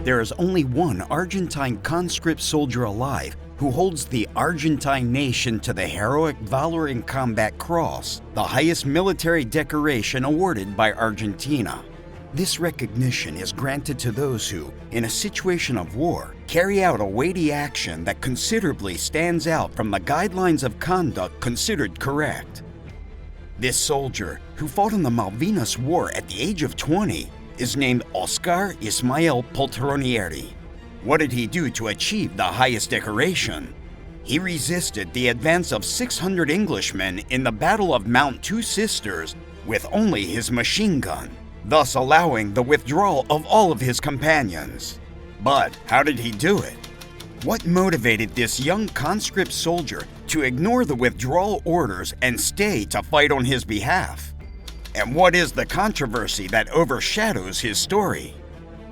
There is only one Argentine conscript soldier alive who holds the Argentine nation to the Heroic Valor in Combat Cross, the highest military decoration awarded by Argentina. This recognition is granted to those who, in a situation of war, carry out a weighty action that considerably stands out from the guidelines of conduct considered correct. This soldier, who fought in the Malvinas War at the age of 20, is named Oscar Ismael Poltronieri. What did he do to achieve the highest decoration? He resisted the advance of 600 Englishmen in the Battle of Mount Two Sisters with only his machine gun, thus allowing the withdrawal of all of his companions. But how did he do it? What motivated this young conscript soldier to ignore the withdrawal orders and stay to fight on his behalf? And what is the controversy that overshadows his story?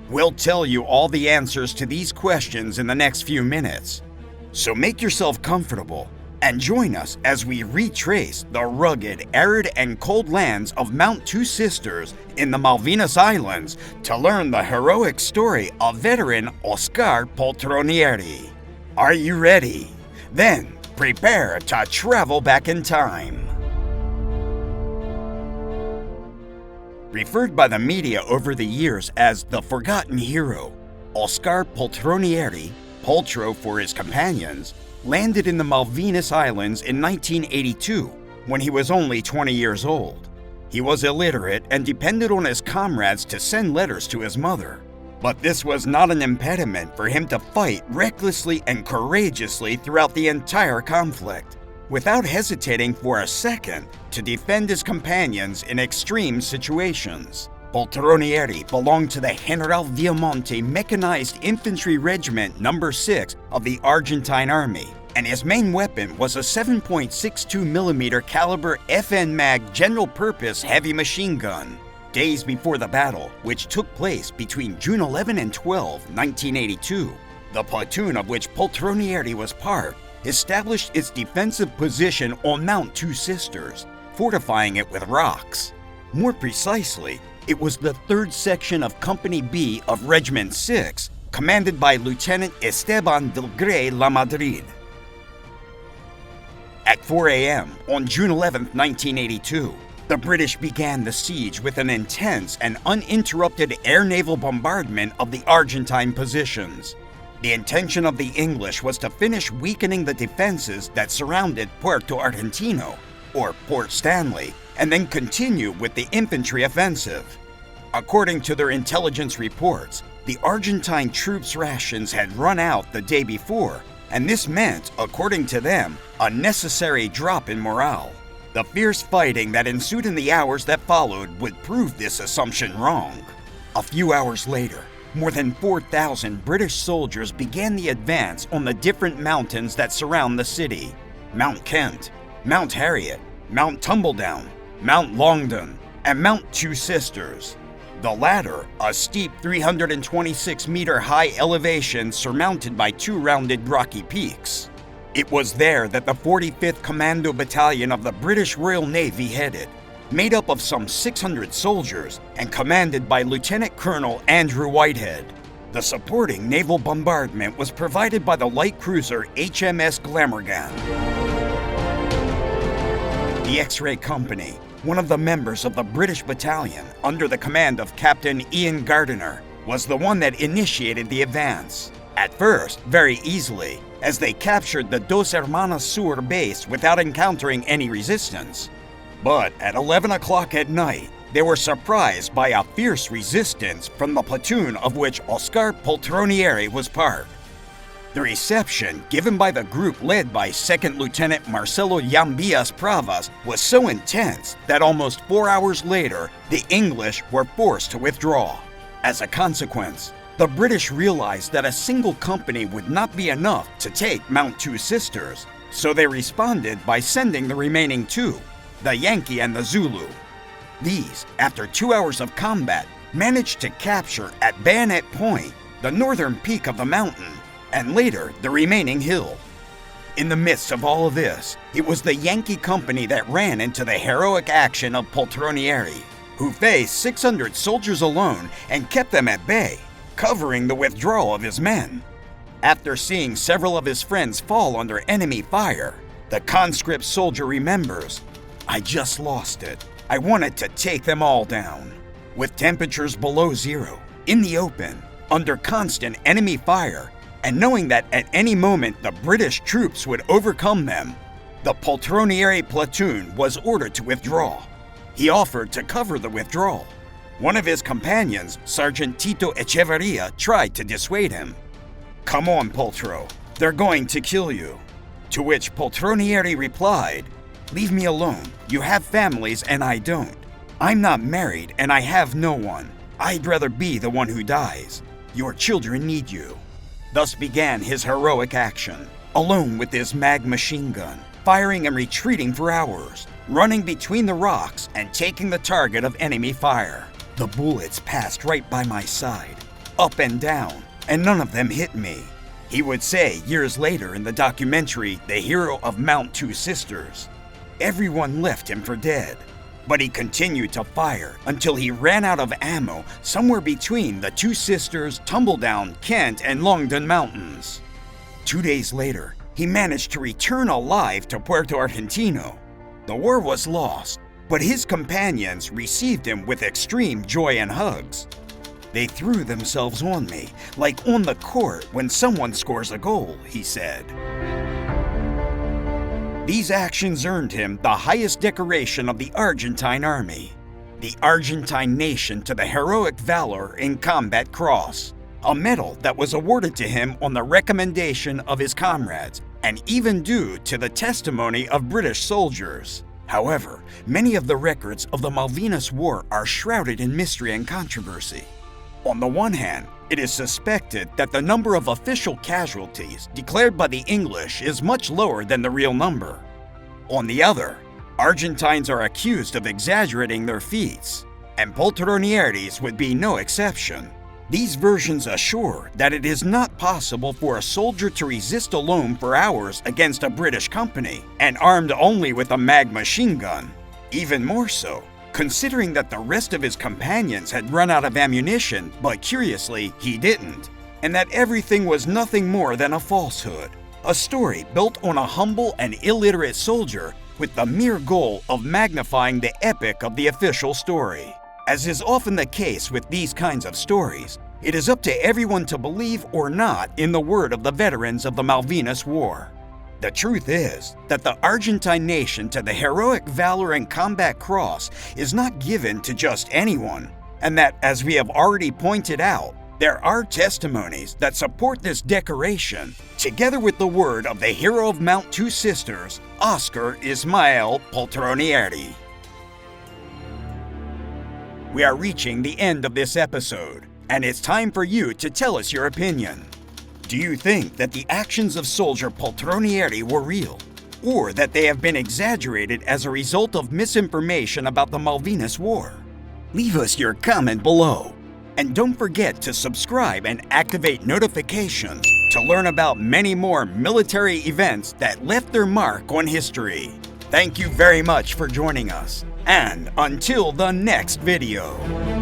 We'll tell you all the answers to these questions in the next few minutes. So make yourself comfortable and join us as we retrace the rugged, arid, and cold lands of Mount Two Sisters in the Malvinas Islands to learn the heroic story of veteran Oscar Poltronieri. Are you ready? Then prepare to travel back in time. Referred by the media over the years as the Forgotten Hero, Oscar Poltronieri, Poltro for his companions, landed in the Malvinas Islands in 1982 when he was only 20 years old. He was illiterate and depended on his comrades to send letters to his mother. But this was not an impediment for him to fight recklessly and courageously throughout the entire conflict, without hesitating for a second to defend his companions in extreme situations. Poltronieri belonged to the General Viamonte Mechanized Infantry Regiment No. 6 of the Argentine Army, and his main weapon was a 7.62mm caliber FN Mag general purpose heavy machine gun. Days before the battle, which took place between June 11 and 12, 1982, the platoon of which Poltronieri was part established its defensive position on Mount Two Sisters, fortifying it with rocks. More precisely, it was the 3rd section of Company B of Regiment 6, commanded by Lieutenant Esteban del Grey La Madrid. At 4 a.m. on June 11, 1982, the British began the siege with an intense and uninterrupted air-naval bombardment of the Argentine positions. The intention of the English was to finish weakening the defenses that surrounded Puerto Argentino, or Port Stanley, and then continue with the infantry offensive. According to their intelligence reports, the Argentine troops' rations had run out the day before, and this meant, according to them, a necessary drop in morale. The fierce fighting that ensued in the hours that followed would prove this assumption wrong. A few hours later, more than 4,000 British soldiers began the advance on the different mountains that surround the city: Mount Kent, Mount Harriet, Mount Tumbledown, Mount Longdon, and Mount Two Sisters. The latter, a steep 326-meter high elevation surmounted by 2 rounded rocky peaks. It was there that the 45th Commando Battalion of the British Royal Navy headed, made up of some 600 soldiers and commanded by Lieutenant Colonel Andrew Whitehead. The supporting naval bombardment was provided by the light cruiser HMS Glamorgan. The X-Ray Company, one of the members of the British battalion under the command of Captain Ian Gardiner, was the one that initiated the advance. At first, very easily, as they captured the Dos Hermanas Sur base without encountering any resistance. But at 11 o'clock at night, they were surprised by a fierce resistance from the platoon of which Oscar Poltronieri was part. The reception given by the group led by 2nd Lieutenant Marcelo Yambias Pravas was so intense that almost 4 hours later, the English were forced to withdraw. As a consequence, the British realized that a single company would not be enough to take Mount Two Sisters, so they responded by sending the remaining 2, the Yankee and the Zulu. These, after 2 hours of combat, managed to capture at Bayonet Point the northern peak of the mountain, and later the remaining hill. In the midst of all of this, it was the Yankee company that ran into the heroic action of Poltronieri, who faced 600 soldiers alone and kept them at bay. covering the withdrawal of his men. After seeing several of his friends fall under enemy fire, the conscript soldier remembers, "I just lost it. I wanted to take them all down." With temperatures below zero, in the open, under constant enemy fire, and knowing that at any moment the British troops would overcome them, the Poltronieri platoon was ordered to withdraw. He offered to cover the withdrawal. One of his companions, Sergeant Tito Echeverria, tried to dissuade him. "Come on, Poltro, they're going to kill you." To which Poltronieri replied, "Leave me alone. You have families and I don't. I'm not married and I have no one. I'd rather be the one who dies. Your children need you." Thus began his heroic action, alone with his mag machine gun, firing and retreating for hours, running between the rocks and taking the target of enemy fire. The bullets passed right by my side, up and down, and none of them hit me. He would say years later in the documentary The Hero of Mount Two Sisters. Everyone left him for dead, but he continued to fire until he ran out of ammo somewhere between the Two Sisters, Tumbledown, Kent, and Longdon Mountains. 2 days later, he managed to return alive to Puerto Argentino. The war was lost, but his companions received him with extreme joy and hugs. "They threw themselves on me, like on the court when someone scores a goal," he said. These actions earned him the highest decoration of the Argentine Army, the Argentine Nation to the Heroic Valor in Combat Cross, a medal that was awarded to him on the recommendation of his comrades and even due to the testimony of British soldiers. However, many of the records of the Malvinas War are shrouded in mystery and controversy. On the one hand, it is suspected that the number of official casualties declared by the English is much lower than the real number. On the other, Argentines are accused of exaggerating their feats, and Poltronieri's would be no exception. These versions assure that it is not possible for a soldier to resist alone for hours against a British company and armed only with a mag machine gun. Even more so, considering that the rest of his companions had run out of ammunition, but curiously, he didn't, and that everything was nothing more than a falsehood, a story built on a humble and illiterate soldier with the mere goal of magnifying the epic of the official story. As is often the case with these kinds of stories, it is up to everyone to believe or not in the word of the veterans of the Malvinas War. The truth is that the Argentine Nation to the Heroic Valor and Combat Cross is not given to just anyone, and that, as we have already pointed out, there are testimonies that support this decoration, together with the word of the hero of Mount Two Sisters, Oscar Ismael Poltronieri. We are reaching the end of this episode, and it's time for you to tell us your opinion. Do you think that the actions of soldier Poltronieri were real, or that they have been exaggerated as a result of misinformation about the Malvinas War? Leave us your comment below, and don't forget to subscribe and activate notifications to learn about many more military events that left their mark on history. Thank you very much for joining us, and until the next video.